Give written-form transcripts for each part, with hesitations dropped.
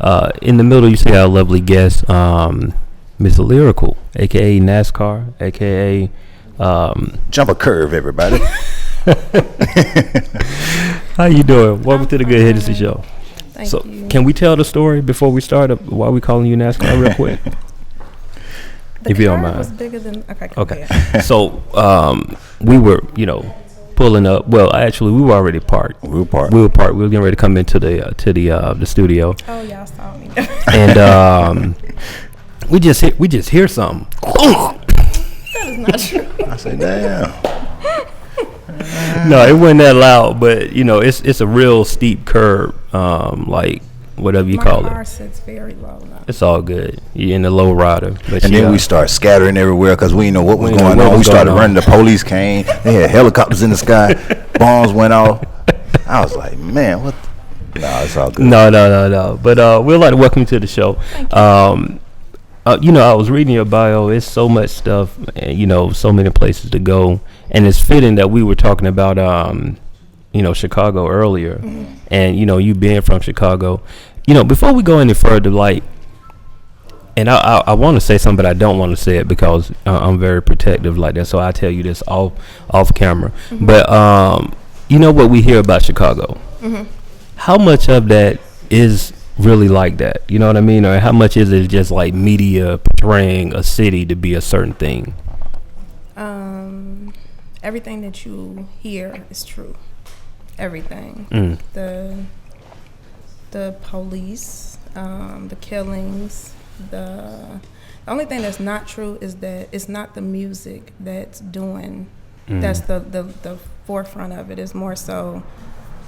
In the middle, you see our lovely guest, Miss Lyrical, aka NASCAR, aka Jump a curve, everybody. How you doing? Welcome to the Good Hennessy Show. Thank you. Can we tell the story before we start? Why we calling you NASCAR, real quick? If you don't mind. Was bigger than, okay. So we were, pulling up. Well, actually, we were already parked. We were parked. We were getting ready to come into the studio. Oh, y'all saw me. And we just hear something. That is not true. I said, damn. No, it wasn't that loud, but it's a real steep curve, like whatever you call it. My car sits very low now. It's all good. You're in the low rider. But and then we start scattering everywhere because we didn't know what was going on. We started running. The police came. They had helicopters in the sky. Bombs went off. I was like, man, what? No, it's all good. No. But we'd like to welcome you to the show. Thank you. I was reading your bio. It's so much stuff, and, so many places to go. And it's fitting that we were talking about, Chicago earlier. Mm-hmm. And, you being from Chicago. Before we go any further, and I want to say something, but I don't want to say it because I'm very protective like that. So I'll tell you this off camera. Mm-hmm. But, what we hear about Chicago. Mm-hmm. How much of that is really like that? You know what I mean? Or how much is it just like media portraying a city to be a certain thing? Everything that you hear is true. Everything. The police, the killings, the only thing that's not true is that it's not the music that's doing, that's the forefront of it. It's more so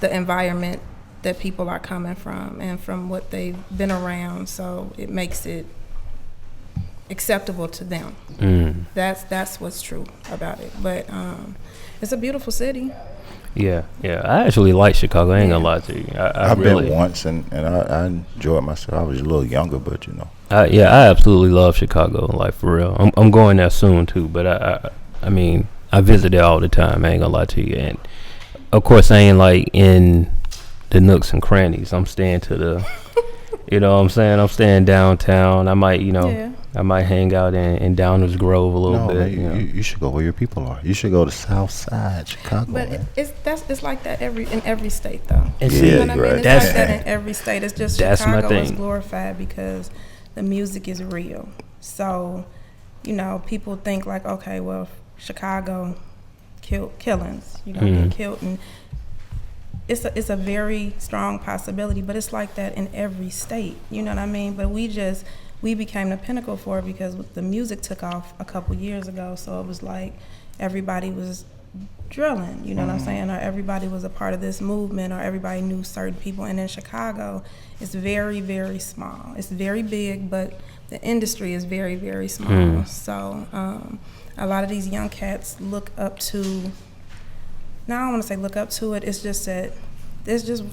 the environment that people are coming from and from what they've been around, so it makes it acceptable to them. That's what's true about it. But it's a beautiful city. Yeah. I actually like Chicago. I ain't gonna lie to you. I've been once and I enjoyed myself. I was a little younger, but I absolutely love Chicago. Like, for real. I'm going there soon too. But I mean, I visit there all the time. I ain't gonna lie to you. And of course, I ain't like in the nooks and crannies. I'm staying to the, you know what I'm saying? I'm staying downtown. I might, I might hang out in Downers Grove a little bit. You should go where your people are. You should go to South Side Chicago. But it's like that in every state though. And you know what I mean? It's that's like that in every state. It's just Chicago is glorified because the music is real. So, people think like, okay, well, Chicago killings, get killed, and it's a very strong possibility, but it's like that in every state. You know what I mean? But we became the pinnacle for it because the music took off a couple years ago. So it was like everybody was drilling, you know what I'm saying? Or everybody was a part of this movement, or everybody knew certain people. And in Chicago, it's very, very small. It's very big, but the industry is very, very small. So a lot of these young cats look up to, now I don't want to say look up to it, it's just that it's just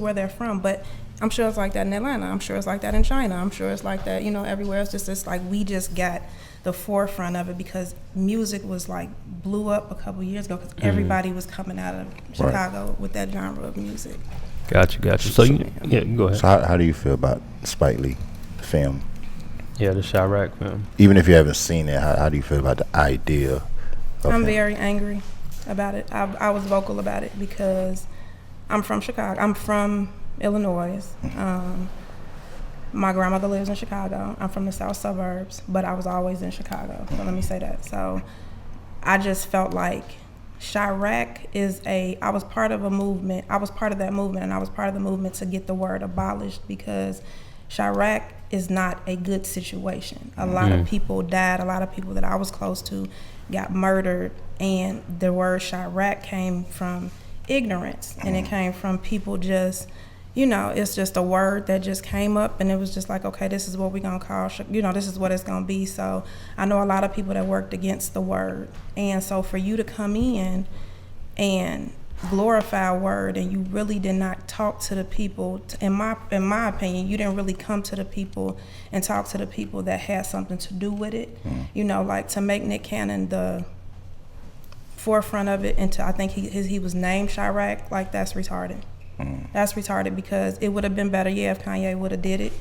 where they're from. But I'm sure it's like that in Atlanta. I'm sure it's like that in China. I'm sure it's like that, everywhere. It's like we just got the forefront of it because music was like blew up a couple years ago because everybody was coming out of Chicago with that genre of music. Gotcha. So go ahead. So how do you feel about Spike Lee, the film? Yeah, the Chirac film. Even if you haven't seen it, how do you feel about the idea of I'm very angry about it. I was vocal about it because I'm from Chicago. I'm from Illinois. My grandmother lives in Chicago. I'm from the south suburbs, but I was always in Chicago. So let me say that. So I just felt like Chirac I was part of a movement. I was part of that movement, and I was part of the movement to get the word abolished because Chirac is not a good situation. A lot of people died. A lot of people that I was close to got murdered, and the word Chirac came from ignorance, and it came from people just, it's just a word that just came up, and it was just like, okay, this is what we're gonna call, this is what it's gonna be. So I know a lot of people that worked against the word, and so for you to come in and glorify a word and you really did not talk to the people, in my opinion, you didn't really come to the people and talk to the people that had something to do with it. Like to make Nick Cannon the forefront of it, and I think he was named Chirac, like that's retarded. That's retarded because it would have been better, if Kanye would have did it.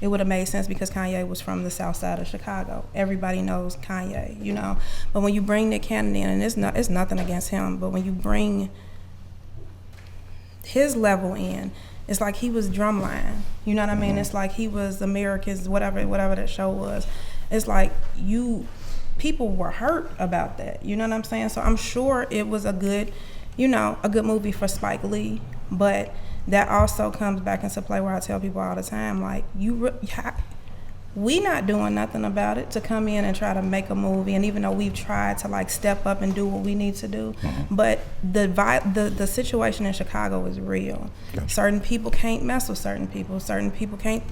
It would have made sense because Kanye was from the south side of Chicago. Everybody knows Kanye, you know. But when you bring Nick Cannon in, and it's nothing against him, but when you bring his level in, it's like he was Drumline. You know what I mean? It's like he was America's whatever that show was. It's like people were hurt about that. You know what I'm saying? So I'm sure it was a good movie for Spike Lee, but that also comes back into play where I tell people all the time, like, we not doing nothing about it to come in and try to make a movie. And even though we've tried to like step up and do what we need to do, but the situation in Chicago is real. Gotcha. Certain people can't mess with certain people. Certain people can't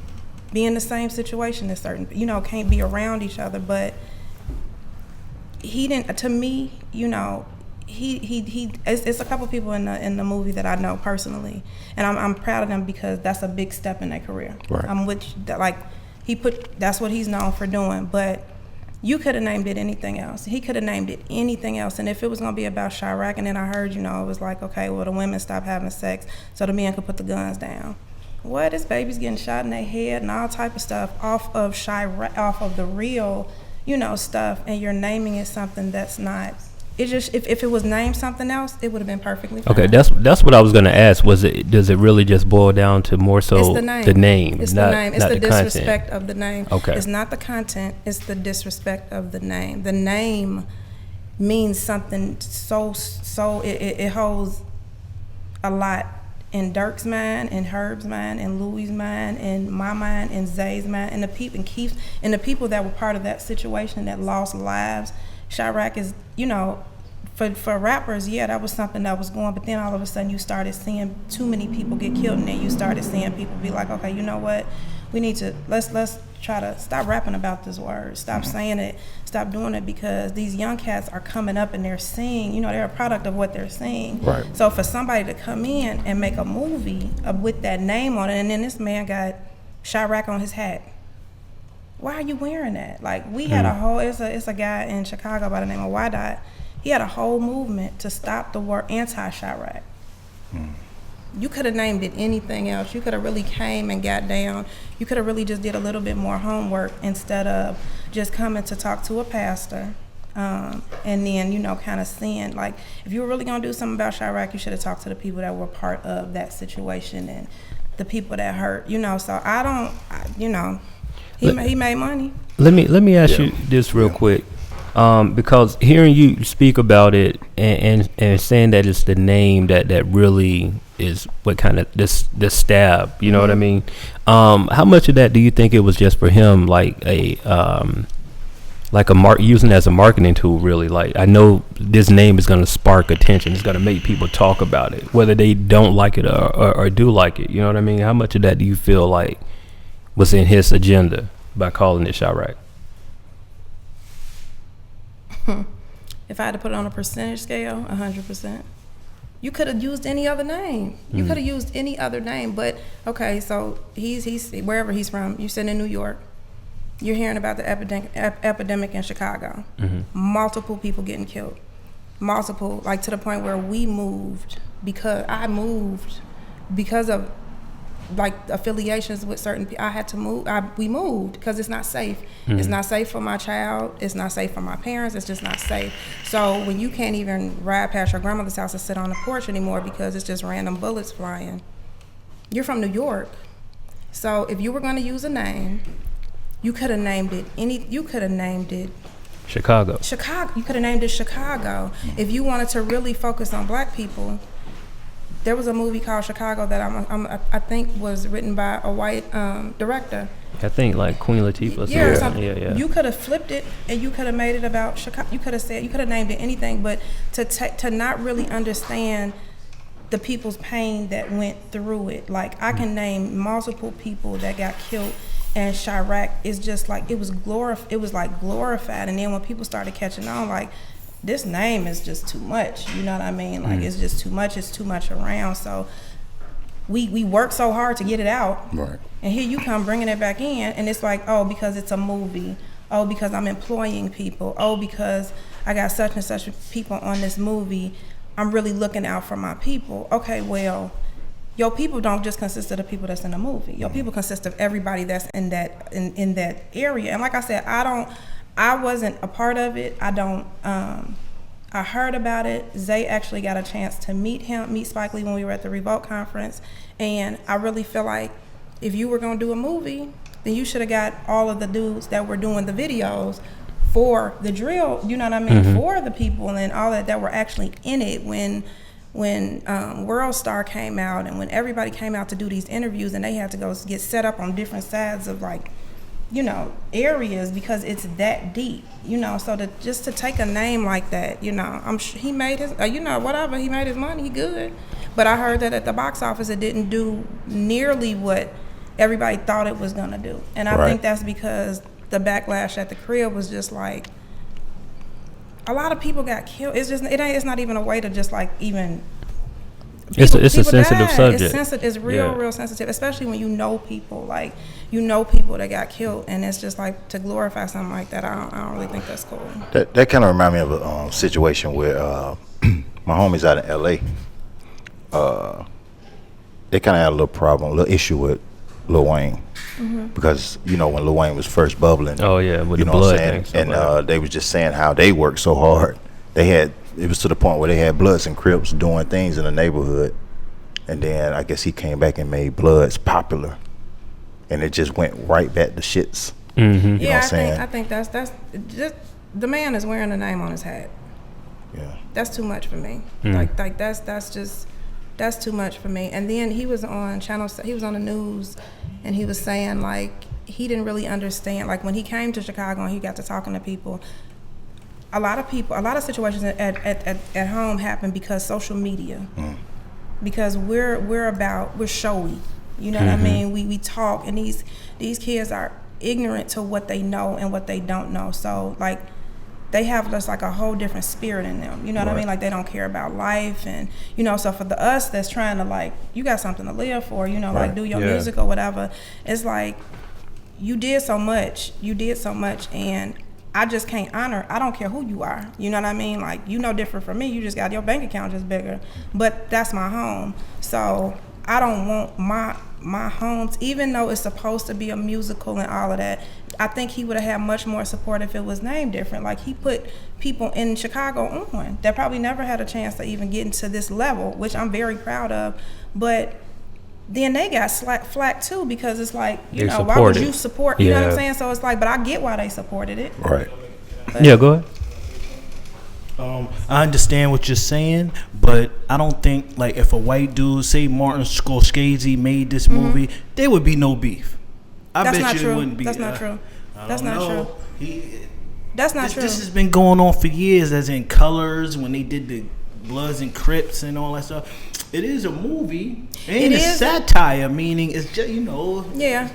be in the same situation as certain, can't be around each other. But he didn't, to me, it's a couple people in the movie that I know personally, and I'm proud of them because that's a big step in their career. Right. That's what he's known for doing. But you could have named it anything else. He could have named it anything else. And if it was gonna be about Chirac, and then I heard, it was like, okay, well, the women stopped having sex so the men could put the guns down. What? This baby's getting shot in their head and all type of stuff off of Chirac, off of the real, stuff, and you're naming it something that's not. It just, if it was named something else, it would have been perfectly fine. Okay, that's what I was going to ask. Does it really just boil down to more so it's the name? It's the name. It's not the disrespect content of the name. Okay. It's not the content. It's the disrespect of the name. The name means something so it holds a lot in Dirk's mind, in Herb's mind, in Louis' mind, in my mind, in Zay's mind, and the people and the people that were part of that situation that lost lives. Chirac is, for rappers, that was something that was going, but then all of a sudden you started seeing too many people get killed, and then you started seeing people be like, okay, you know what, we need to, let's try to stop rapping about this word, stop saying it, stop doing it, because these young cats are coming up and they're seeing, they're a product of what they're seeing. Right. So for somebody to come in and make a movie with that name on it, and then this man got Chirac on his hat. Why are you wearing that? Like, we had a whole, it's a guy in Chicago by the name of Y-Dot. He had a whole movement to stop the word anti-Chirac. You could have named it anything else. You could have really came and got down. You could have really just did a little bit more homework instead of just coming to talk to a pastor. And then, kind of seeing, like, if you were really going to do something about Chirac, you should have talked to the people that were part of that situation and the people that hurt, So I don't, He made money. Let me ask you this real quick, because hearing you speak about it and saying that it's the name that really is what kind of this stab. You know what I mean? How much of that do you think it was just for him, like using it as a marketing tool? Really, like, I know this name is going to spark attention. It's going to make people talk about it, whether they don't like it or do like it. You know what I mean? How much of that do you feel like was in his agenda by calling it Chirac? If I had to put it on a percentage scale, 100%. You could have used any other name. You could have used any other name, but okay, so he's wherever he's from. You said in New York. You're hearing about the epidemic in Chicago. Multiple people getting killed. Multiple, like to the point where I moved because of like affiliations with certain people. I had to move. We moved because it's not safe. It's not safe for my child. It's not safe for my parents. It's just not safe. So when you can't even ride past your grandmother's house and sit on the porch anymore because it's just random bullets flying. You're from New York. So if you were going to use a name, you could have named it Chicago. You could have named it Chicago. If you wanted to really focus on black people, there was a movie called Chicago that I think was written by a white director. I think like Queen Latifah. Yeah, or something. Yeah. You could have flipped it and you could have made it about Chicago. You could have named it anything, but to not really understand the people's pain that went through it. Like, I can name multiple people that got killed, and Chirac is just like, it was like glorified. And then when people started catching on, like, this name is just too much, you know what I mean? Like, it's just too much. It's too much around. So we worked so hard to get it out, right? And here you come bringing it back in, and it's like, oh, because it's a movie. Oh, because I'm employing people. Oh, because I got such and such people on this movie. I'm really looking out for my people. Okay, well, your people don't just consist of the people that's in the movie. Your people consist of everybody that's in that in that area. And like I said, I wasn't a part of it. I heard about it. Zay actually got a chance to meet Spike Lee when we were at the Revolt conference. And I really feel like if you were gonna do a movie, then you should have got all of the dudes that were doing the videos for the drill, you know what I mean, for the people and all that were actually in it when World Star came out and when everybody came out to do these interviews and they had to go get set up on different sides of like, you know, areas because it's that deep, you know. So just to take a name like that, you know, he made his, you know, whatever, he made his money, he good. But I heard that at the box office it didn't do nearly what everybody thought it was gonna do, and I think that's because the backlash at the crib was just like a lot of people got killed. It's not even a way to just like even. It's a sensitive subject. It's real sensitive, especially when you know people that got killed, and it's just like to glorify something like that. I don't really think that's cool. That kind of remind me of a situation where my homies out in LA, they kind of had a little issue with Lil Wayne. Because you know when Lil Wayne was first bubbling, with you the know blood what I'm saying, thing, and they was just saying how they worked so hard. It was to the point where they had Bloods and Crips doing things in the neighborhood, and then I guess he came back and made Bloods popular, and it just went right back to shits. You know what I'm saying? I think that's just the man is wearing a name on his hat. Yeah, that's too much for me. Like that's too much for me. And then he was on the news, and he was saying like he didn't really understand. Like when he came to Chicago and he got to talking to people, a lot of situations at home happen because social media, because we're showy. You know what I mean? We talk, and these kids are ignorant to what they know and what they don't know. So like they have just like a whole different spirit in them. You know what I mean? Like they don't care about life, and you know. So for us that's trying to like, you got something to live for. You know, like do your music or whatever. It's like you did so much, and I just can't honor. I don't care who you are. You know what I mean? Like you no different from me. You just got your bank account just bigger, but that's my home. So I don't want my homes, even though it's supposed to be a musical and all of that. I think he would have had much more support if it was named different. Like he put people in Chicago on that probably never had a chance to even get into this level, which I'm very proud of. But then they got flack too, because it's like, you know, why would you support, you know what I'm saying? So it's like, but I get why they supported it. Right. But, go ahead. I understand what you're saying, but I don't think, like, if a white dude, say Martin Scorsese made this movie, there would be no beef. I bet you it wouldn't be. That's not true. That's not true. That's not true. This has been going on for years, as in Colors, when they did the Bloods and Crips and all that stuff. It is a movie, and it's satire, meaning it's just, you know. Yeah.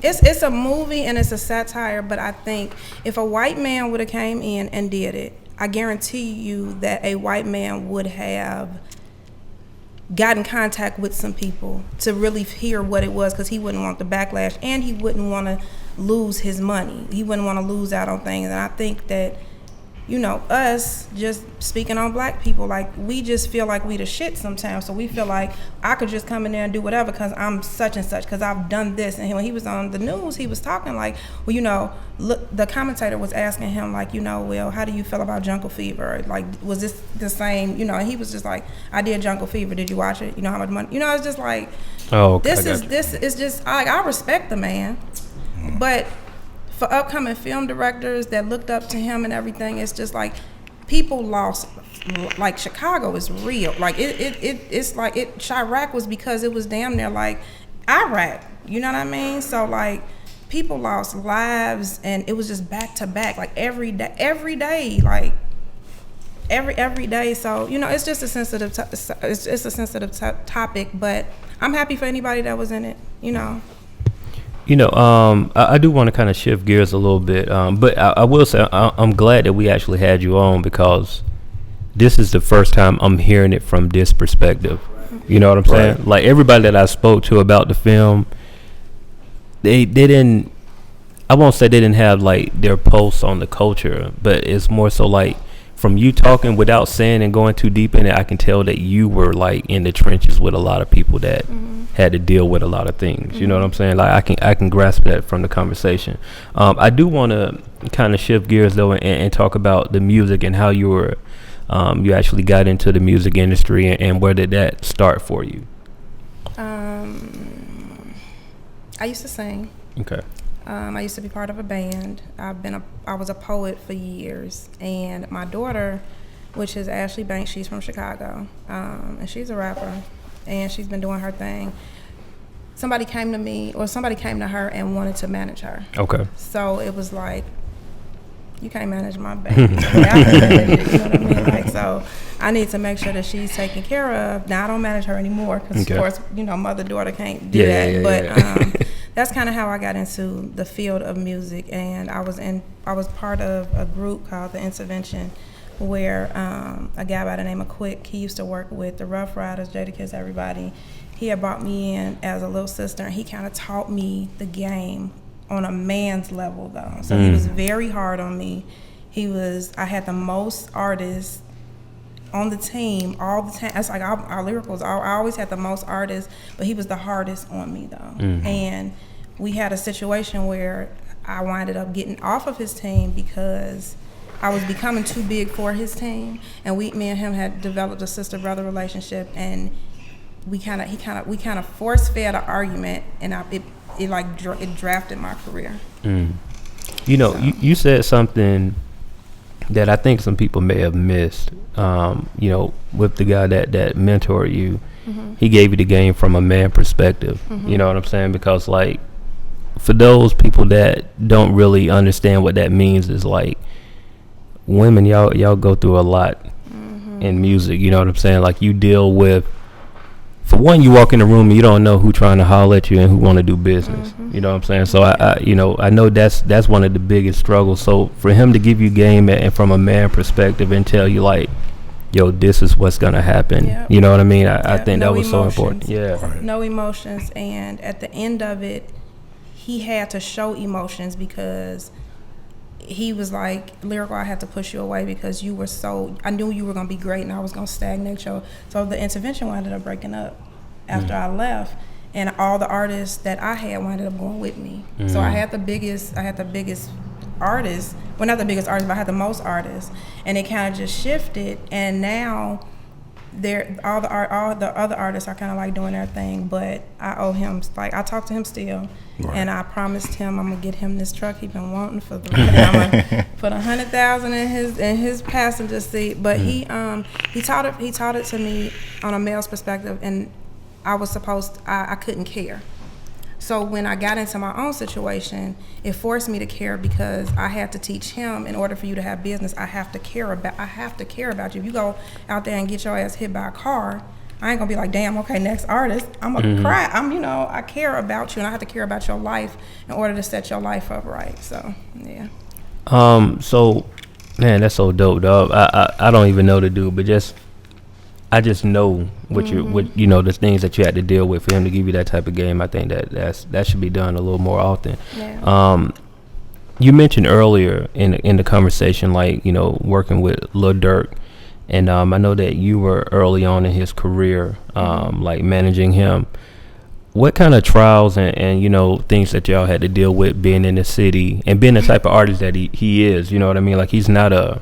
It's a movie and it's a satire, but I think if a white man would have came in and did it, I guarantee you that a white man would have gotten contact with some people to really hear what it was, because he wouldn't want the backlash and he wouldn't want to lose his money. He wouldn't want to lose out on things. And I think that, you know, us just speaking on black people, like we just feel like we the shit sometimes. So we feel like I could just come in there and do whatever because I'm such and such, because I've done this. And when he was on the news, he was talking like, well, you know, look, the commentator was asking him like, you know, well, how do you feel about Jungle Fever? Like, was this the same? You know, and he was just like, I did Jungle Fever. Did you watch it? You know how much money? You know, it's just like, this is just like, I respect the man, but for upcoming film directors that looked up to him and everything, it's just like people lost. Like Chicago is real. Like it's like Chirac was because it was damn near like Iraq. You know what I mean? So like people lost lives, and it was just back to back, like every day, like every day. So you know, it's just a sensitive. It's a sensitive topic, but I'm happy for anybody that was in it. You know. You know, I do want to kind of shift gears a little bit, but I will say I'm glad that we actually had you on, because this is the first time I'm hearing it from this perspective. You know what I'm saying? Like everybody that I spoke to about the film, they didn't, I won't say they didn't have like their pulse on the culture, but it's more so like from you talking without saying and going too deep in it, I can tell that you were like in the trenches with a lot of people that had to deal with a lot of things. You know what I'm saying? Like I can grasp that from the conversation. I do want to kind of shift gears though and talk about the music and how you were you actually got into the music industry and where did that start for you? I used to sing. Okay. I used to be part of a band. I was a poet for years, and my daughter, which is Ashley Banks, she's from Chicago, and she's a rapper, and she's been doing her thing. Somebody came to her and wanted to manage her. Okay. So it was like, you can't manage my baby. You know what I mean? Like, so I need to make sure that she's taken care of. Now I don't manage her anymore because, of course, mother-daughter can't do that. But that's kind of how I got into the field of music. And I was part of a group called The Intervention, where a guy by the name of Quick, he used to work with the Rough Riders, Jadakiss, everybody. He had brought me in as a little sister, and he kind of taught me the game on a man's level though. So he was very hard on me. I had the most artists on the team all the time. That's like our lyricals. I always had the most artists, but he was the hardest on me though. And we had a situation where I winded up getting off of his team because I was becoming too big for his team. And me and him had developed a sister-brother relationship, and we kind of force-fed an argument, and it drafted my career. You said something that I think some people may have missed. With the guy that mentored you, he gave you the game from a man perspective. You know what I'm saying? Because like, for those people that don't really understand what that means, is like, women, y'all go through a lot in music. You know what I'm saying? Like, you deal with, for one, you walk in the room and you don't know who trying to holler at you and who want to do business. You know what I'm saying? So I know that's one of the biggest struggles. So for him to give you game and from a man perspective and tell you like, yo, this is what's gonna happen. Yep. You know what I mean? I think that was emotions. So important. Yeah. Right. No emotions, and at the end of it, he had to show emotions because he was like, Lyrical, I had to push you away because I knew you were going to be great and I was going to stagnate you. So The Intervention ended up breaking up after I left, and all the artists that I had wound up going with me. So I had the biggest artists, well, not the biggest artists, but I had the most artists, and it kind of just shifted, and now all the other artists are kind of like doing their thing, but I owe him, like, I talk to him still, and I promised him I'm gonna get him this truck he been wanting I'm gonna put $100,000 in his passenger seat. But he taught it to me on a male's perspective, and I couldn't care. So when I got into my own situation, it forced me to care because I had to teach him, in order for you to have business, I have to care about you. If you go out there and get your ass hit by a car, I ain't gonna be like, damn, okay, next artist. I'm gonna cry. I care about you, and I have to care about your life in order to set your life up right. So yeah. So, man, that's so dope, dog. I don't even know the dude, but I just know what the things that you had to deal with for him to give you that type of game. I think that should be done a little more often. Yeah. You mentioned earlier in the conversation, like, working with Lil Durk, and I know that you were early on in his career, like managing him. What kind of trials and things that y'all had to deal with being in the city and being the type of artist that he is? You know what I mean? Like, he's not the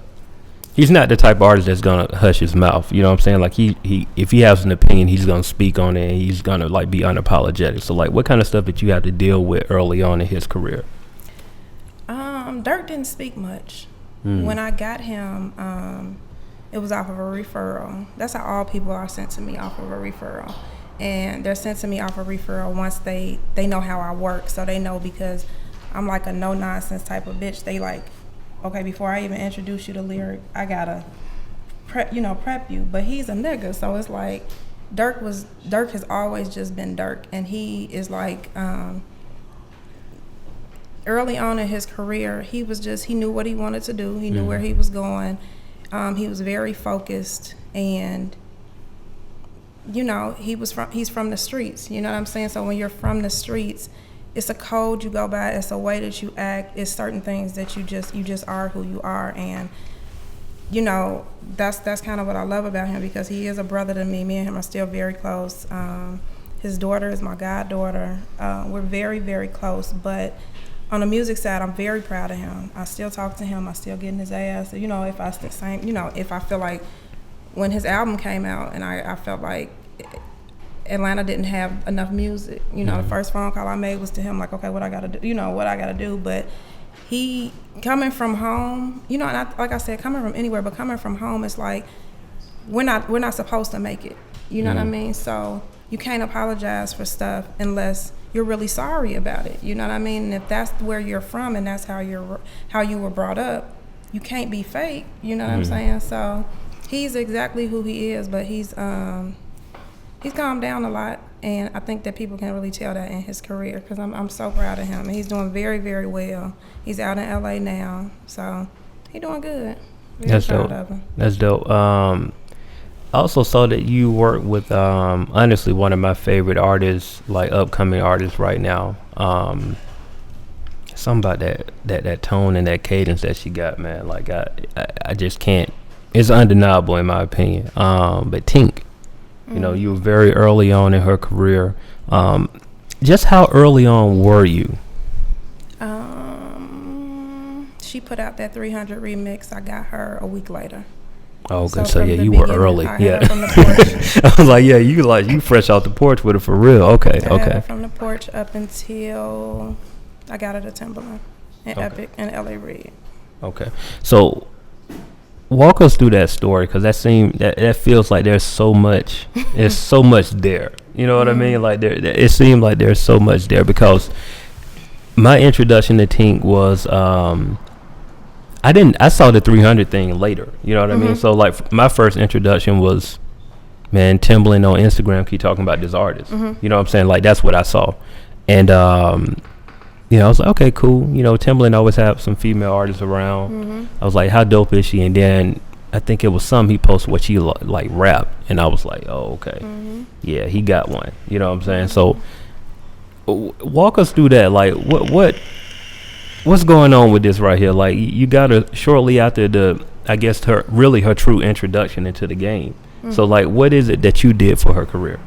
type of artist that's gonna hush his mouth. You know what I'm saying? Like, he if he has an opinion, he's gonna speak on it, and he's gonna like be unapologetic. So like, what kind of stuff did you have to deal with early on in his career? Dirk didn't speak much. When I got him, it was off of a referral. That's how all people are sent to me, off of a referral. And they're sent to me off a referral once they know how I work. So they know, because I'm like a no nonsense type of bitch. They like, okay, before I even introduce you to Lyric, I gotta prep you. But he's a nigga, so it's like Dirk has always just been Dirk, and he is like, early on in his career, he knew what he wanted to do. He knew where he was going. He was very focused, and he's from the streets. You know what I'm saying? So when you're from the streets, it's a code you go by. It's a way that you act. It's certain things that you just are who you are. And you know, that's kind of what I love about him, because he is a brother to me. Me and him are still very close. His daughter is my goddaughter. We're very, very close. But on the music side, I'm very proud of him. I still talk to him. I still get in his ass. You know, if I feel like when his album came out and I felt like Atlanta didn't have enough music, you know, the first phone call I made was to him, like, okay, what I gotta do, you know, what I gotta do. But he, coming from home, you know, and like I said, coming from anywhere, but coming from home, it's like we're not supposed to make it. You know what I mean? So you can't apologize for stuff unless you're really sorry about it. You know what I mean? And if that's where you're from and that's how you were brought up, you can't be fake. You know what I'm saying? So he's exactly who he is, but he's calmed down a lot, and I think that people can really tell that in his career, because I'm so proud of him, and he's doing very, very well. He's out in LA now, so he's doing good. That's dope. That's dope. I also saw that you work with honestly one of my favorite artists, like upcoming artists right now. Something about that tone and that cadence that she got, man. Like I just can't. It's undeniable in my opinion. But Tink, you know, you were very early on in her career. Just how early on were you? She put out that 300 remix. I got her a week later. Oh, okay. So yeah, you were early. Yeah. From the porch. I was like, yeah, you fresh off the porch with her for real. Okay. I had her from the porch up until I got her to Timberland and Epic and LA Reid. Okay. So walk us through that story, because that feels like there's so much. There's so much there. You know what I mean? Like it seemed like there's so much there, because my introduction to Tink was I saw the 300 thing later. You know what I mean? So like my first introduction was, man, Timberland on Instagram keep talking about this artist. You know what I'm saying? Like that's what I saw. And you know, I was like, okay, cool. You know, Timberland always have some female artists around. I was like, how dope is she? And then I think it was something he posted what she like rap, and I was like, oh, okay, yeah, he got one. You know what I'm saying? So walk us through that. Like what's going on with this right here? Like you got her shortly after her true introduction into the game. So like, what is it that you did for her career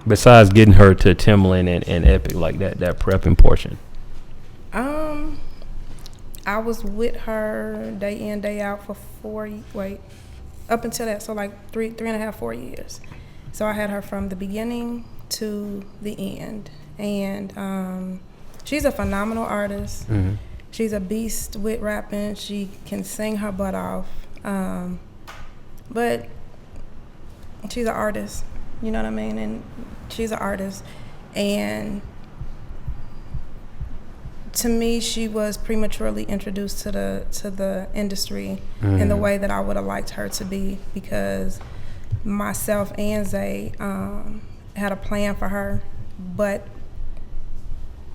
besides getting her to Timberland and Epic, like that prepping portion? I was with her day in, day out for up until that, so like 3.5, 4 years. So I had her from the beginning to the end, and she's a phenomenal artist. She's a beast with rapping. She can sing her butt off, but she's an artist. You know what I mean? And she's an artist, and to me, she was prematurely introduced to the industry in the way that I would have liked her to be, because myself and Zay had a plan for her, but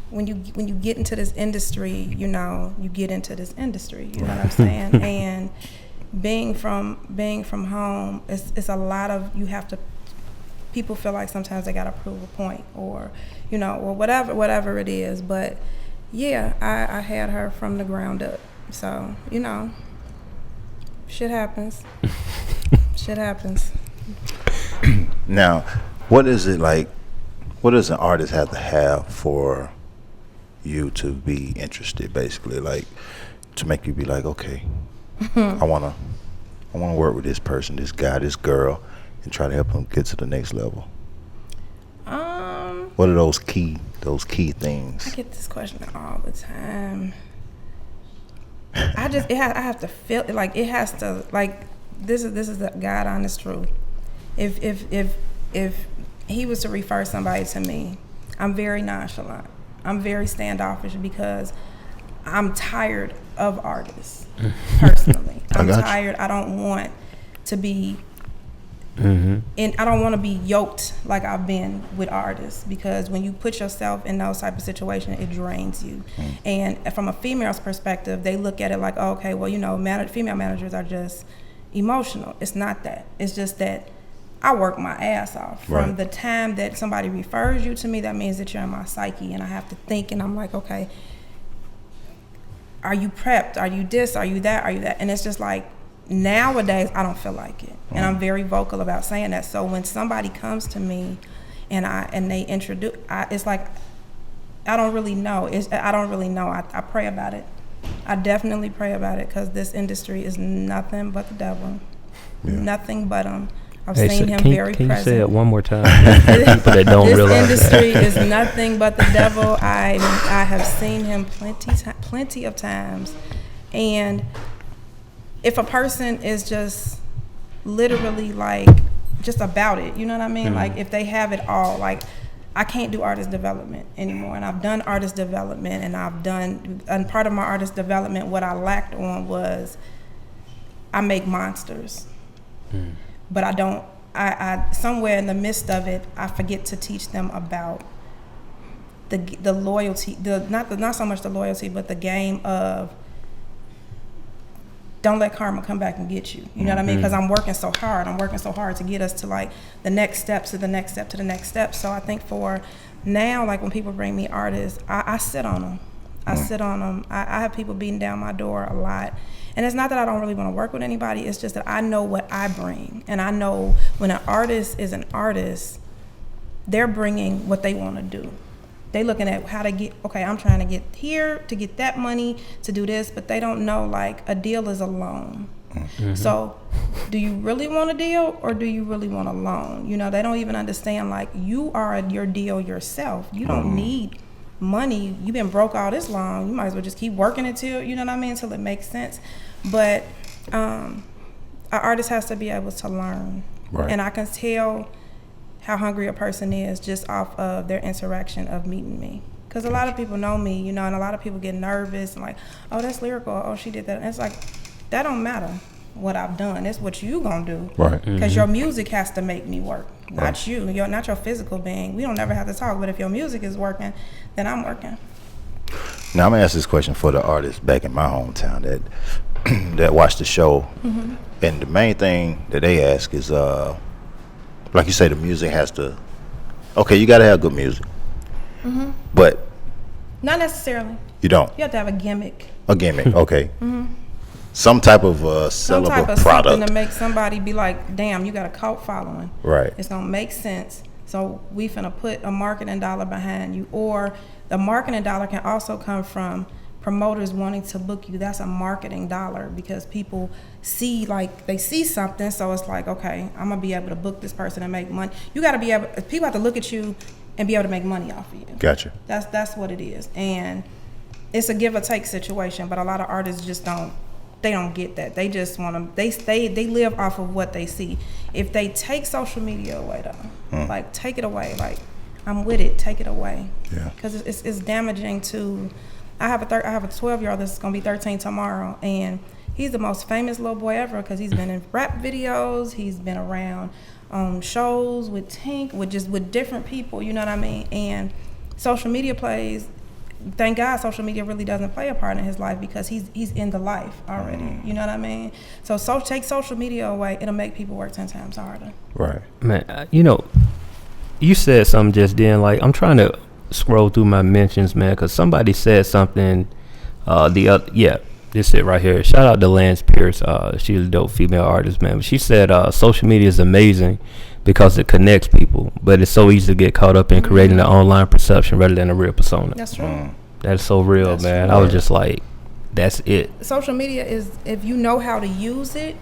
when you get into this industry, you know, you get into this industry. You know what I'm saying? And being from home, it's a lot of, you have to. People feel like sometimes they gotta prove a point, or you know, or whatever it is. But yeah, I had her from the ground up. So you know, shit happens. Shit happens. Now, what is it like? What does an artist have to have for you to be interested? Basically, like to make you be like, okay, I wanna work with this person, this guy, this girl, and try to help them get to the next level. What are those key things? I get this question all the time. I have to feel like it has to, like, this is the God honest truth. If he was to refer somebody to me, I'm very nonchalant. I'm very standoffish, because I'm tired of artists. Personally, I'm tired. I don't want to be. And I don't want to be yoked like I've been with artists, because when you put yourself in those type of situations, it drains you. And from a female's perspective, they look at it like, oh, okay, well, you know, female managers are just emotional. It's not that. It's just that I work my ass off. From the time that somebody refers you to me, that means that you're in my psyche, and I have to think, and I'm like, okay, are you prepped? Are you this? Are you that? Are you that? And it's just like, nowadays I don't feel like it, and I'm very vocal about saying that. So when somebody comes to me and they introduce, it's like I don't really know. I pray about it. I definitely pray about it, because this industry is nothing but the devil. Nothing but him. I've seen him very present. Can you say it one more time? People that don't realize this industry is nothing but the devil. I have seen him plenty of times. And if a person is just literally like just about it, you know what I mean? Like if they have it all, like I can't do artist development anymore. And I've done artist development, and part of my artist development, what I lacked on was I make monsters. But I somewhere in the midst of it, I forget to teach them about the loyalty, not so much the loyalty, but the game of don't let karma come back and get you. You know what I mean? Because I'm working so hard to get us to like the next step, to the next step, to the next step. So I think for now, like when people bring me artists, I sit on them. I have people beating down my door a lot. And it's not that I don't really want to work with anybody. It's just that I know what I bring. And I know when an artist is an artist, they're bringing what they want to do. They looking at how to get, okay, I'm trying to get here to get that money to do this, but they don't know like a deal is a loan. So do you really want a deal, or do you really want a loan? You know, they don't even understand like you are your deal yourself. You don't need money. You've been broke all this long. You might as well just keep working until, you know what I mean, until it makes sense. But an artist has to be able to learn. And I can tell how hungry a person is just off of their interaction of meeting me. Because a lot of people know me, you know, and a lot of people get nervous and like, oh, that's lyrical. Oh, she did that. And it's like, that don't matter what I've done. It's what you gonna do. Because your music has to make me work, not you. Not your physical being. We don't never have to talk, but if your music is working, then I'm working. Now I'm gonna ask this question for the artists back in my hometown that watch the show, and the main thing that they ask is, like you say, the music has to. Okay, you gotta have good music, but not necessarily. You don't. You have to have a gimmick. A gimmick, okay. Some type of sellable product. Something to make somebody be like, damn, you got a cult following. Right. It's gonna make sense. So we finna put a marketing dollar behind you, or the marketing dollar can also come from promoters wanting to book you. That's a marketing dollar, because people see, like, they see something, so it's like, okay, I'm gonna be able to book this person and make money. You gotta be able, people have to look at you and be able to make money off of you. Gotcha. That's what it is. And it's a give or take situation, but a lot of artists just don't get that. They just want to, they live off of what they see. If they take social media away though, like take it away, like I'm with it, take it away. Yeah. Because it's damaging to, I have a 12-year-old that's going to be 13 tomorrow, and he's the most famous little boy ever because he's been in rap videos, he's been around shows with Tink, with different people, you know what I mean? And social media plays, thank God social media really doesn't play a part in his life, because he's in the life already, you know what I mean? So take social media away, it'll make people work 10 times harder. Right. Man, you know, you said something just then, like I'm trying to scroll through my mentions, man, because somebody said something this it right here. Shout out to Lance Pierce. She's a dope female artist, man. But she said social media is amazing because it connects people, but it's so easy to get caught up in creating an online perception rather than a real persona. That's true. That's so real, that's man. True. I was just like, that's it. Social media is, if you know how to use it,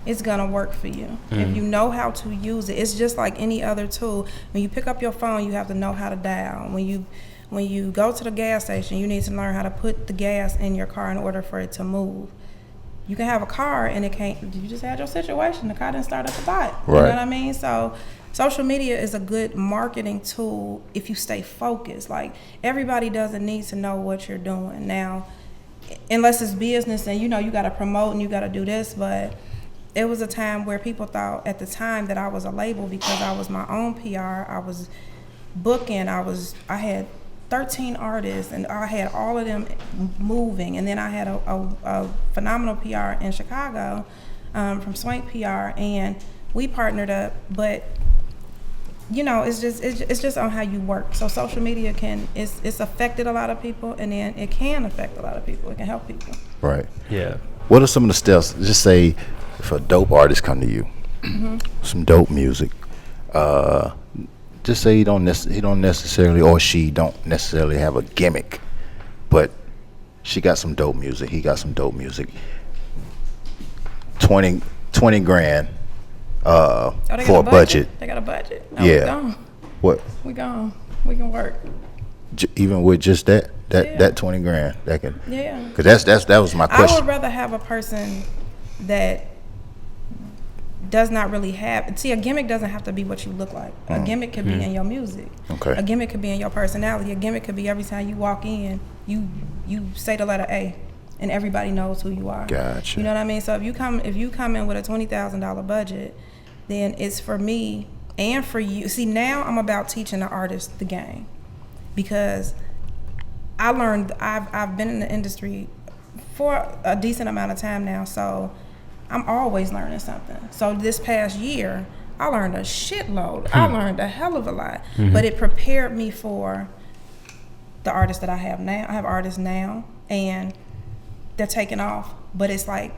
it's gonna work for you. If you know how to use it, it's just like any other tool. When you pick up your phone, you have to know how to dial. When you go to the gas station, you need to learn how to put the gas in your car in order for it to move. You can have a car and it can't, you just had your situation, the car didn't start at the dot. Right. You know what I mean? So social media is a good marketing tool if you stay focused. Like, everybody doesn't need to know what you're doing now, unless it's business and you know you gotta promote and you gotta do this. But it was a time where people thought at the time that I was a label because I was my own PR. I was booking, I had 13 artists and I had all of them moving, and then I had a phenomenal PR in Chicago from Swank PR, and we partnered up. But you know, it's just on how you work. So social media it's affected a lot of people, and then it can affect a lot of people. It can help people. Right. Yeah. What are some of the steps? Just say if a dope artist come to you, some dope music, just say he don't necessarily, or she don't necessarily have a gimmick, but she got some dope music, he got some dope music. 20 grand for a budget. They got a budget. No, yeah. We gone. What? We gone. We can work. Even with just that 20 grand, that can. Yeah. Cause that was my question. I would rather have a person that does not really have. See, a gimmick doesn't have to be what you look like. A gimmick could be in your music. Okay. A gimmick could be in your personality. A gimmick could be every time you walk in, you say the letter A, and everybody knows who you are. Gotcha. You know what I mean? So if you come in with a $20,000 budget, then it's for me and for you. See, now I'm about teaching the artist the game, because I learned. I've been in the industry for a decent amount of time now, so I'm always learning something. So this past year, I learned a shitload. I learned a hell of a lot, but it prepared me for the artists that I have now. I have artists now, and they're taking off, but it's like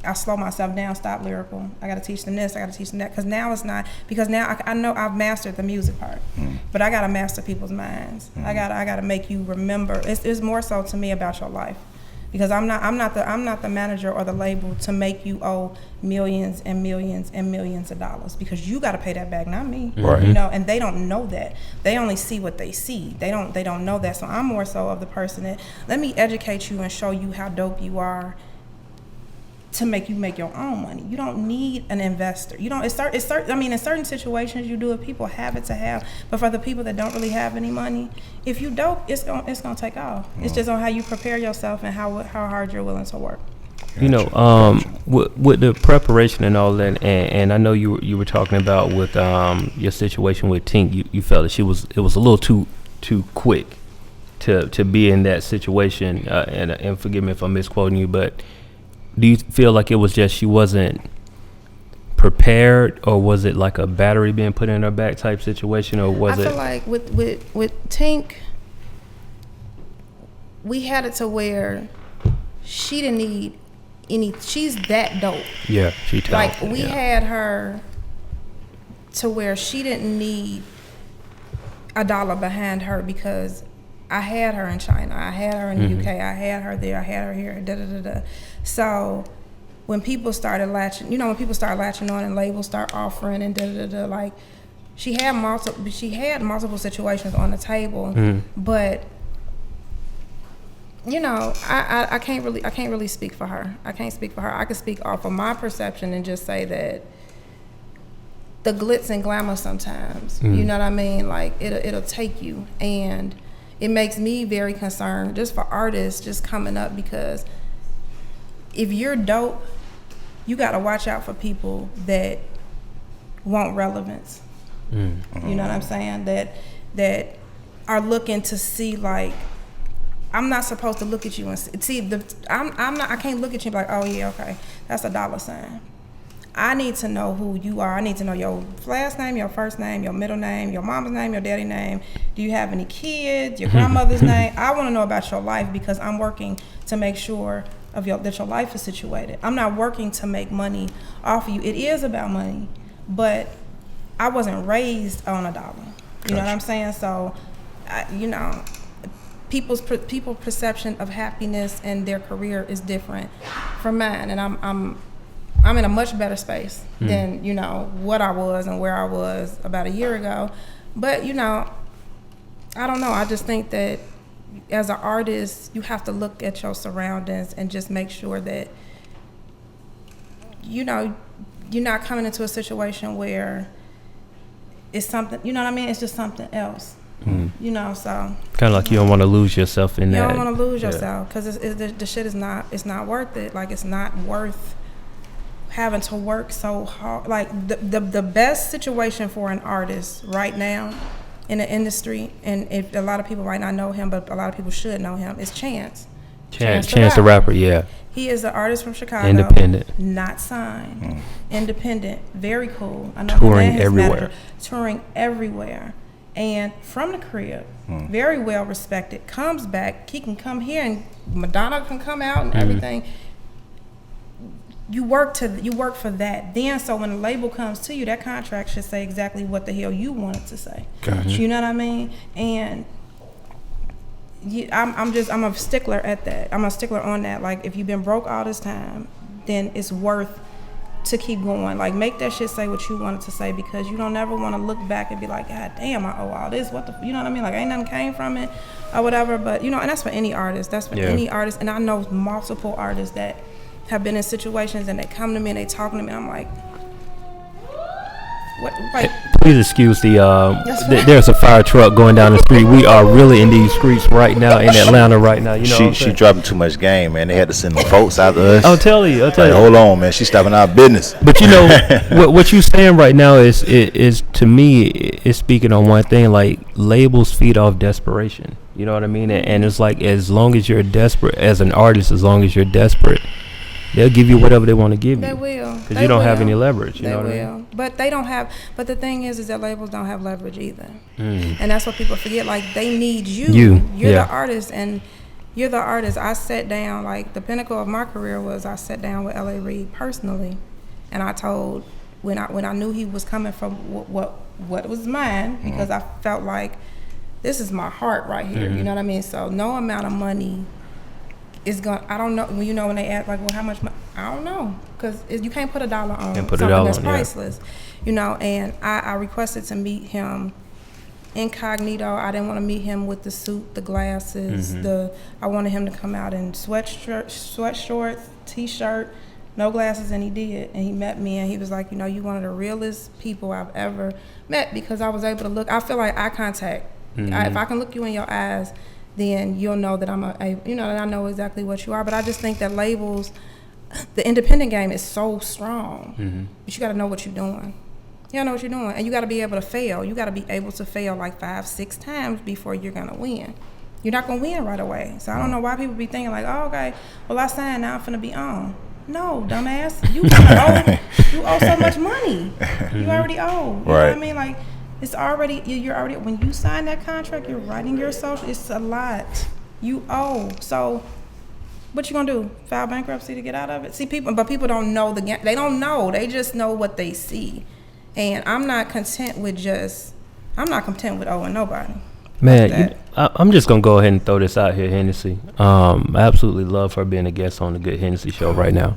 I slow myself down, stop lyrical. I got to teach them this, I got to teach them that, because now it's not, because now I know I've mastered the music part, but I got to master people's minds. I got to make you remember. It's more so to me about your life, because I'm not the manager or the label to make you owe millions and millions and millions of dollars, because you got to pay that back, not me. Right. You know, and they don't know that. They only see what they see. They don't know that. So I'm more so of the person that, let me educate you and show you how dope you are, to make you make your own money. You don't need an investor. You don't. I mean, in certain situations you do it. People have it to have, but for the people that don't really have any money, if you dope, it's gonna take off. It's just on how you prepare yourself and how hard you're willing to work. You know, with the preparation and all that, and I know you were talking about with your situation with Tink. You felt that it was a little too quick to be in that situation. And forgive me if I'm misquoting you, but do you feel like it was just she wasn't prepared, or was it like a battery being put in her back type situation, or was it? I feel like with Tink, we had it to where she didn't need any. She's that dope. Yeah, she talented. Like we had her to where she didn't need a dollar behind her, because I had her in China, I had her in the UK, I had her there, I had her here, da da da da. So when people started latching, when people start latching on and labels start offering and da da da da, like she had multiple situations on the table, but I can't really speak for her. I can't speak for her. I can speak off of my perception and just say that the glitz and glamour sometimes, you know what I mean? Like it'll take you, and it makes me very concerned just for artists just coming up, because if you're dope, you got to watch out for people that want relevance. You know what I'm saying? That are looking to see, like, I'm not supposed to look at you and see I can't look at you and be like, oh yeah, okay, that's a dollar sign. I need to know who you are. I need to know your last name, your first name, your middle name, your mama's name, your daddy's name. Do you have any kids? Your grandmother's name? I want to know about your life, because I'm working to make sure that your life is situated. I'm not working to make money off of you. It is about money, but I wasn't raised on a dollar. You know what I'm saying? So, people's perception of happiness and their career is different from mine, and I'm in a much better space than what I was and where I was about a year ago. But I don't know. I just think that as an artist, you have to look at your surroundings and just make sure that you're not coming into a situation where it's something. You know what I mean? It's just something else. So kind of like you don't want to lose yourself in that. You don't want to lose yourself, because the shit is not. It's not worth it. Like, it's not worth having to work so hard. Like the best situation for an artist right now in the industry, and if a lot of people might not know him, but a lot of people should know him, is Chance the Rapper. Yeah, he is an artist from Chicago, independent, not signed, independent, very cool. I know touring everywhere, and from the crib, very well respected. Comes back, he can come here, and Madonna can come out and everything. you work for that. Then so when the label comes to you, that contract should say exactly what the hell you want it to say. Gotcha. You know what I mean? And I'm a stickler at that. I'm a stickler on that. Like, if you've been broke all this time, then it's worth to keep going. Like, make that shit say what you want it to say, because you don't ever want to look back and be like, God damn, I owe all this. You know what I mean? Like, ain't nothing came from it or whatever. But, you know, and that's for any artist. That's for any artist. And I know multiple artists that have been in situations and they come to me and they talking to me and I'm like, what? Like, please excuse there's a fire truck going down the street. We are really in these streets right now in Atlanta right now. You know, she dropping too much game, man. They had to send them folks out to us. I'll tell you. Hold on, man. She's stopping our business. But you know what you saying right now is to me is speaking on one thing. Like, labels feed off desperation. You know what I mean? And it's like, as long as you're desperate as an artist, as long as you're despered, they'll give you whatever they want to give you. They will. Because you don't have any leverage. You know what I mean? But they don't have. But the thing is that labels don't have leverage either. And that's what people forget. Like, they need you. You're the artist, and you're the artist. I sat down. Like, the pinnacle of my career was I sat down with L.A. Reid personally, and I told when I knew he was coming from what was mine, because I felt like this is my heart right here. You know what I mean? So no amount of money is going. I don't know. You know, when they ask like, well, how much money? I don't know, because you can't put a dollar on something that's priceless. You know, and I requested to meet him incognito. I didn't want to meet him with the suit, the glasses. I wanted him to come out in sweatshorts, t-shirt, no glasses, and he did. And he met me, and he was like, you know, you one of the realest people I've ever met, because I was able to look. I feel like eye contact. If I can look you in your eyes, then you'll know that that I know exactly what you are. But I just think that labels, the independent game is so strong, but you got to know what you're doing. You gotta know what you're doing, and you got to be able to fail. You got to be able to fail like 5-6 times before you're gonna win. You're not gonna win right away. So I don't know why people be thinking like, oh, okay, well, I signed, now I'm finna be on. No, dumbass, you owe so much money. You already owe. You know what I mean? Like, it's already, you're already, when you sign that contract, you're writing your social, it's a lot. You owe. So what you gonna do? File bankruptcy to get out of it? See, people don't know the game. They don't know. They just know what they see. And I'm not content with owing nobody. Man, I'm just gonna go ahead and throw this out here, Hennessy. I absolutely love her being a guest on the Good Hennessy show right now.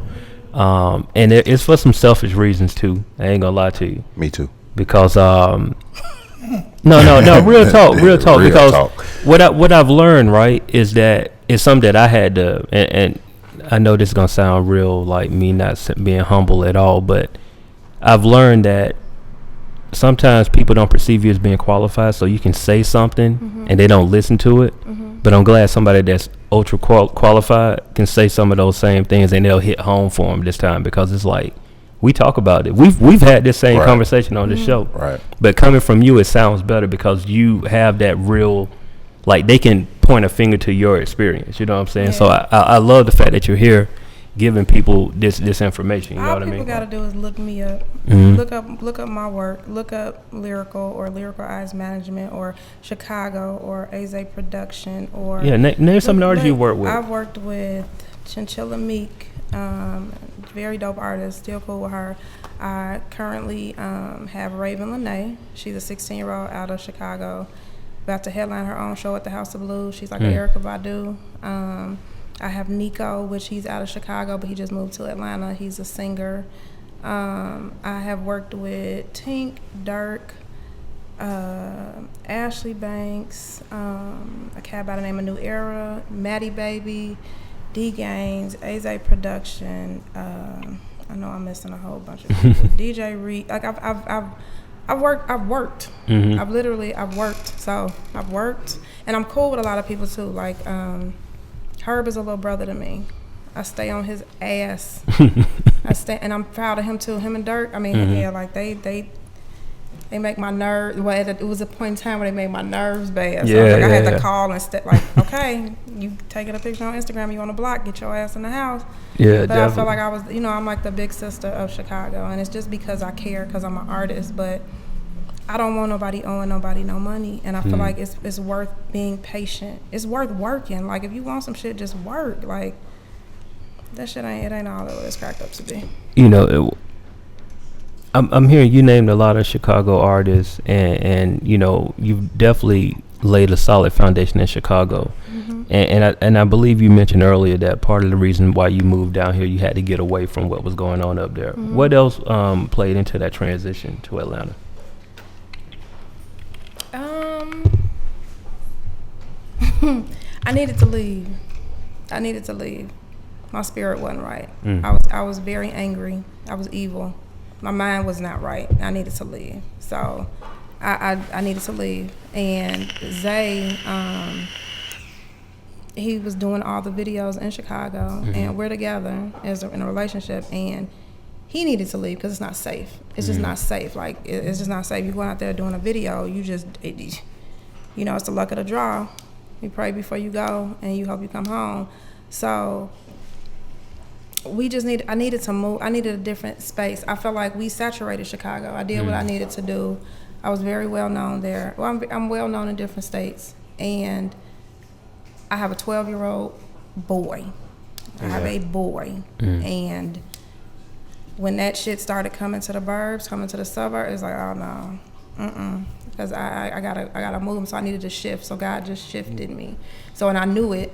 And it's for some selfish reasons too. I ain't gonna lie to you. Me too. Because no, real talk. Because what I've learned, right, is that it's something that I had to, and I know this is gonna sound real like me not being humble at all, but I've learned that sometimes people don't perceive you as being qualified, so you can say something and they don't listen to it. But I'm glad somebody that's ultra qualified can say some of those same things and they'll hit home for them this time, because it's like, we talk about it. We've had this same conversation on this show. Right. But coming from you, it sounds better because you have that real, like, they can point a finger to your experience. You know what I'm saying? Yeah. So I love the fact that you're here giving people this information. You know what I mean? All people got to do is look me up. Look up my work. Look up Lyrical or Lyrical Eyes Management or Chicago or Aze Production or name some of the artists you work with. I've worked with Chinchilla Meek, very dope artist, still cool with her. I currently have Raven Lene. She's a 16-year-old out of Chicago, about to headline her own show at the House of Blues. She's like an Erykah Badu. I have Nico, which he's out of Chicago, but he just moved to Atlanta. He's a singer. I have worked with Tink, Dirk, Ashley Banks, a cat by the name of New Era, Maddie Baby, D Gaines, Aze Production. I know I'm missing a whole bunch of people. DJ Reed. Like I've worked. I've worked. So I've worked, and I'm cool with a lot of people too. Like Herb is a little brother to me. I stay on his ass. And I'm proud of him too. Him and Dirk. I mean, like they make my nerves. Well, it was a point in time where they made my nerves bad. So I had to call and okay, you taking a picture on Instagram, you on the block, get your ass in the house. Yeah, but definitely. I felt like I was, I'm like the big sister of Chicago, and it's just because I care, because I'm an artist, but I don't want nobody owing nobody no money, and I feel like it's worth being patient. It's worth working. Like, if you want some shit, just work. Like, That shit ain't all that it's cracked up to be. You know, I'm hearing you named a lot of Chicago artists, and you know, you've definitely laid a solid foundation in Chicago. Mm-hmm. And I believe you mentioned earlier that part of the reason why you moved down here, you had to get away from what was going on up there. Mm-hmm. What else played into that transition to Atlanta? I needed to leave. My spirit wasn't right. I was very angry. I was evil. My mind was not right. I needed to leave. So I needed to leave. And Zay, he was doing all the videos in Chicago, and we're together in a relationship, and he needed to leave because it's not safe. It's just not safe. Like, it's just not safe. You go out there doing a video, you know, it's the luck of the draw. You pray before you go, and you hope you come home. So I needed to move. I needed a different space. I felt like we saturated Chicago. I did what I needed to do. I was very well known there. Well, I'm well known in different states, and I have a 12-year-old boy. I have a boy, and when that shit started coming to the burbs, coming to the suburbs, it's like, oh no, because I gotta move. So I needed to shift. So God just shifted me. So, and I knew it.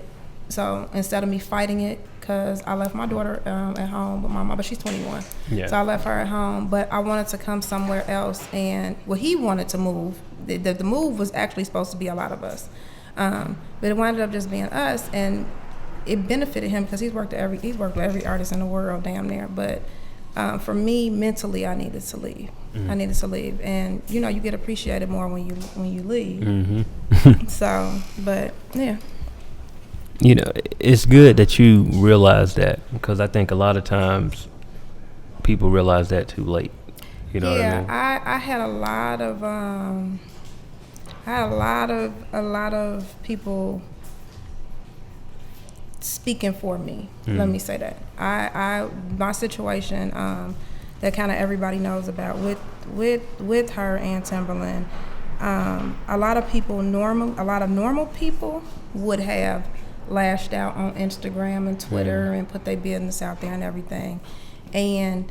So instead of me fighting it, because I left my daughter at home with my mom, but she's 21. Yeah. So I left her at home, but I wanted to come somewhere else. And he wanted to move. The move was actually supposed to be a lot of us, but it wound up just being us, and it benefited him because he's worked with every artist in the world, damn near. But for me, mentally, I needed to leave. I needed to leave, and you know, you get appreciated more when you leave. So, but yeah. You know, it's good that you realize that, because I think a lot of times people realize that too late. You know what I mean? I had a lot of people speaking for me. Let me say that. My situation that kind of everybody knows about with her and Timberland. A lot of normal people would have lashed out on Instagram and Twitter and put their business out there and everything. And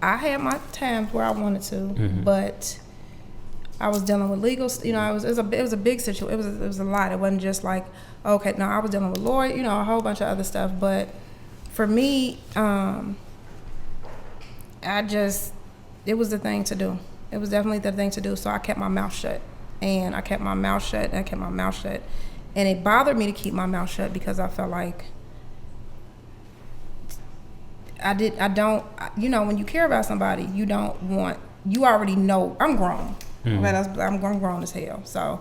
I had my times where I wanted to, but I was dealing with legal, you know, it was a big situation. It was a lot. It wasn't just like, okay, no, I was dealing with lawyer, you know, a whole bunch of other stuff. But for me, it was the thing to do. It was definitely the thing to do. So I kept my mouth shut, and I kept my mouth shut. And it bothered me to keep my mouth shut because I felt like you know, when you care about somebody, you already know, I'm grown. I'm grown as hell. So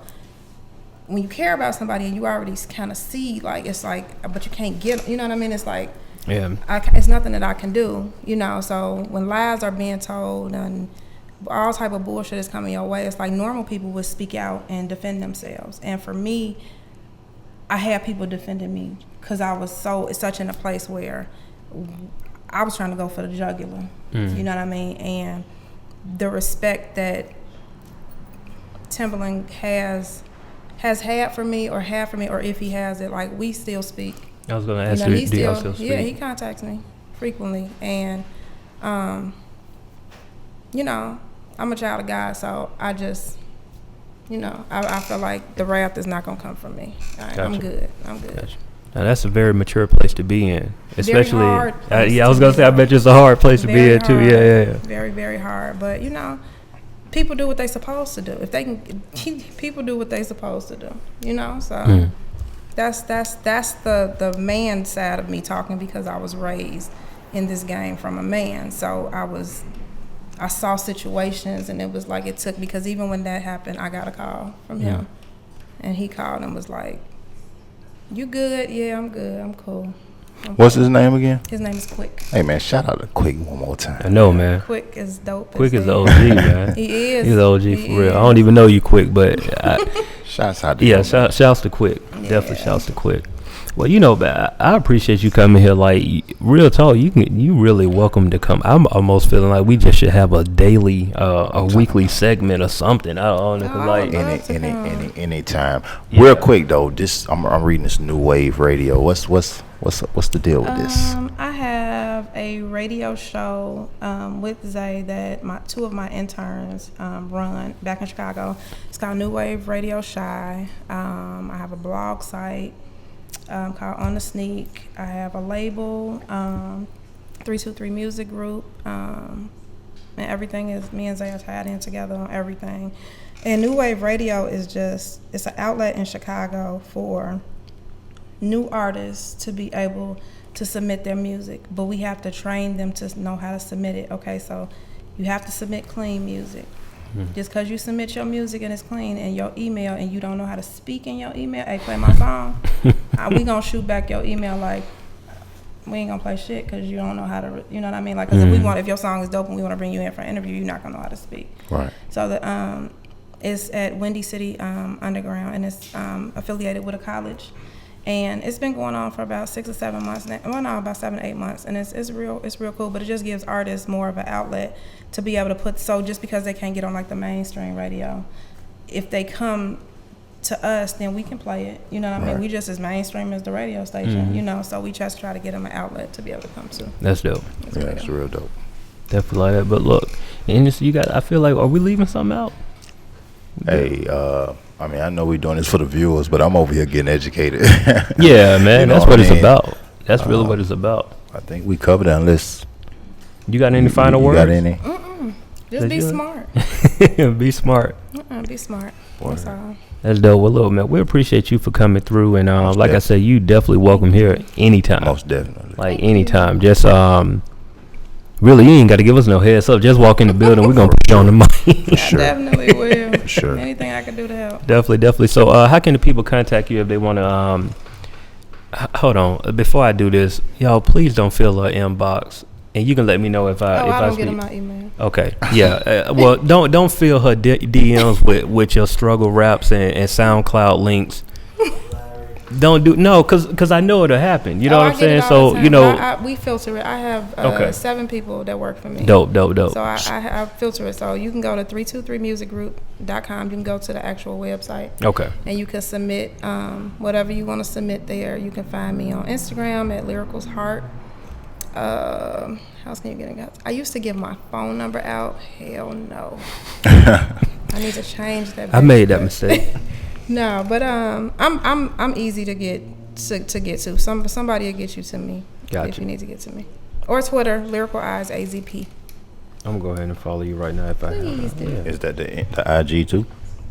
when you care about somebody and you already kind of see, like, it's like, but you can't get, you know what I mean? It's like, it's nothing that I can do, you know? So when lies are being told and all type of bullshit is coming your way, it's like normal people would speak out and defend themselves. And for me, I had people defending me because I was such in a place where I was trying to go for the jugular. You know what I mean? And the respect that Timberland has had for me, or if he has it, like, we still speak. I was going to ask you, do y'all still speak? Yeah, he contacts me frequently. And, you know, I'm a child of God, so I just, you know, I feel like the wrath is not going to come from me. Gotcha. I'm good. Gotcha. Now, that's a very mature place to be in. Especially, very hard I was going to say, I bet it's a hard place to be in, too. Yeah. Very, very hard. But, you know, people do what they're supposed to do. If they can, people do what they're supposed to do, you know? So that's the man side of me talking, because I was raised in this game from a man. So I saw situations, and it was like, it took, because even when that happened, I got a call from him, and he called and was like, "You good?" "Yeah, I'm good. I'm cool." What's his name again? His name is Quick. Hey, man, shout out to Quick one more time. I know, man. Quick is dope. Quick is the OG, man. He is. He's the OG for real. I don't even know you, Quick, but shouts out to him. Shouts to Quick. Yeah. Definitely shouts to Quick. Well, you know, I appreciate you coming here. Like, real talk, you really welcome to come. I'm almost feeling like we just should have a daily, a weekly segment or something. I don't know, like anytime. Yeah. Real quick though, I'm reading this New Wave Radio. What's What's the deal with this? I have a radio show with Zay that two of my interns run back in Chicago. It's called New Wave Radio Shy. I have a blog site called On the Sneak. I have a label, 323 Music Group, and everything is me and Zay are tied in together on everything. And New Wave Radio is it's an outlet in Chicago for new artists to be able to submit their music, but we have to train them to know how to submit it. Okay, so you have to submit clean music. Just because you submit your music and it's clean in your email and you don't know how to speak in your email, hey, play my song, we gonna shoot back your email like, we ain't gonna play shit because you don't know how to, you know what I mean? Like, cause if your song is dope and we want to bring you in for an interview, you're not gonna know how to speak. Right. So it's at Windy City Underground, and it's affiliated with a college. And it's been going on for about 6 or 7 months now. Well, no, about 7 or 8 months. And it's real cool, but it just gives artists more of an outlet to be able to put, so just because they can't get on like the mainstream radio, if they come to us, then we can play it. You know what I mean? We just as mainstream as the radio station, you know, so we just try to get them an outlet to be able to come to. That's dope. It's real dope. Definitely like that. But look, and I feel like, are we leaving something out? Hey, I mean, I know we're doing this for the viewers, but I'm over here getting educated. Yeah, man, You know that's what it's I mean? about. That's really what it's about. I think we covered it, unless You got any final you words? got any? Just be smart. Be smart. Be smart. That's all. That's dope. Well, look, man, we appreciate you for coming through, and like I said, you definitely welcome here anytime. Most definitely. Like anytime. Just really, you ain't got to give us no heads up. Just walk in the building. We're gonna put you on the mic. Sure. Definitely will. For sure. Anything I can do to help. Definitely. So, how can the people contact you if they want to? Hold on. Before I do this, y'all, please don't fill our inbox, and you can let me know if I don't speak. get in my email. Okay. Yeah. Well, don't fill her DMs with your struggle raps and SoundCloud links. Don't do because I know it'll happen. You know what I'm saying? So we filter it. I have 7 people that work for me. Dope. So I filter it. So you can go to 323musicgroup.com. You can go to the actual website. Okay. And you can submit whatever you want to submit there. You can find me on Instagram at LYRICALSHEART. How else can you get in contact? I used to give my phone number out. Hell no. I need to change that. I made that mistake. No, but I'm easy to get to. Somebody will get you to me if you need to get to me. Or Twitter, Lyrical Eyes AZP. I'm gonna go ahead and follow you right now if I Please have. do. Is that the IG too?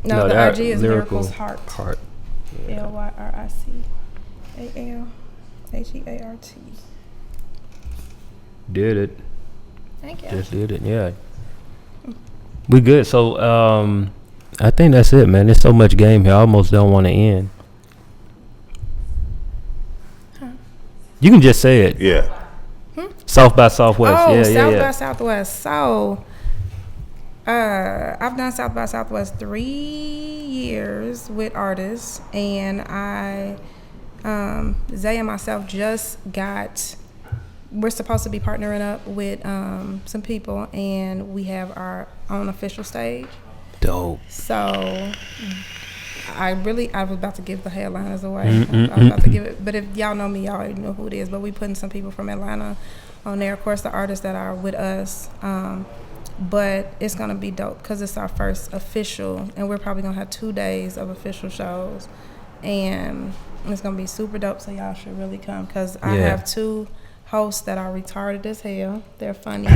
No, the IG is Lyrical Lyrical's Heart. Yeah. LYRICALSHEART. Did it. Thank you. Just did it. Yeah. We good. So I think that's it, man. There's so much game here. I almost don't want to end. You can just say it. Yeah. South by Southwest. Oh, yeah. South by Southwest. So, I've done South by Southwest 3 years with artists, and Zay and myself we're supposed to be partnering up with some people, and we have our own official stage. Dope. So I was about to give the headliners away. I was about to give it, but if y'all know me, y'all already know who it is. But we putting some people from Atlanta on there. Of course, the artists that are with us. But it's gonna be dope because it's our first official, and we're probably gonna have 2 days of official shows, and it's gonna be super dope. So y'all should really come because I have 2 hosts that are retarded as hell. They're funny.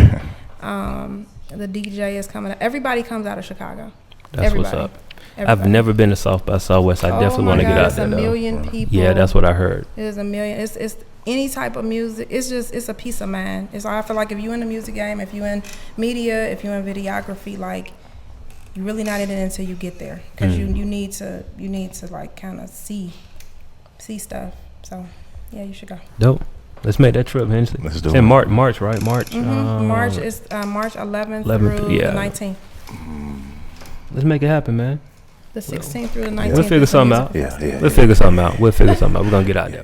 The DJ is coming up. Everybody comes out of Chicago. That's what's up. I've never been to South by Southwest. I definitely want to get out there. It's a million people. Yeah, that's what I heard. It is a million. It's any type of music. It's a peace of mind. It's I feel like if you're in the music game, if you're in media, if you're in videography, like you're really not in it until you get there because you need to like kind of see stuff. So yeah, you should go. Dope. Let's make that trip, Hensley. Let's do it's it. in March, right? March. March is March 11th through the 19th. Let's make it happen, man. The 16th through the 19th. We'll figure something out. Yeah. We'll figure something out. We're gonna get out there.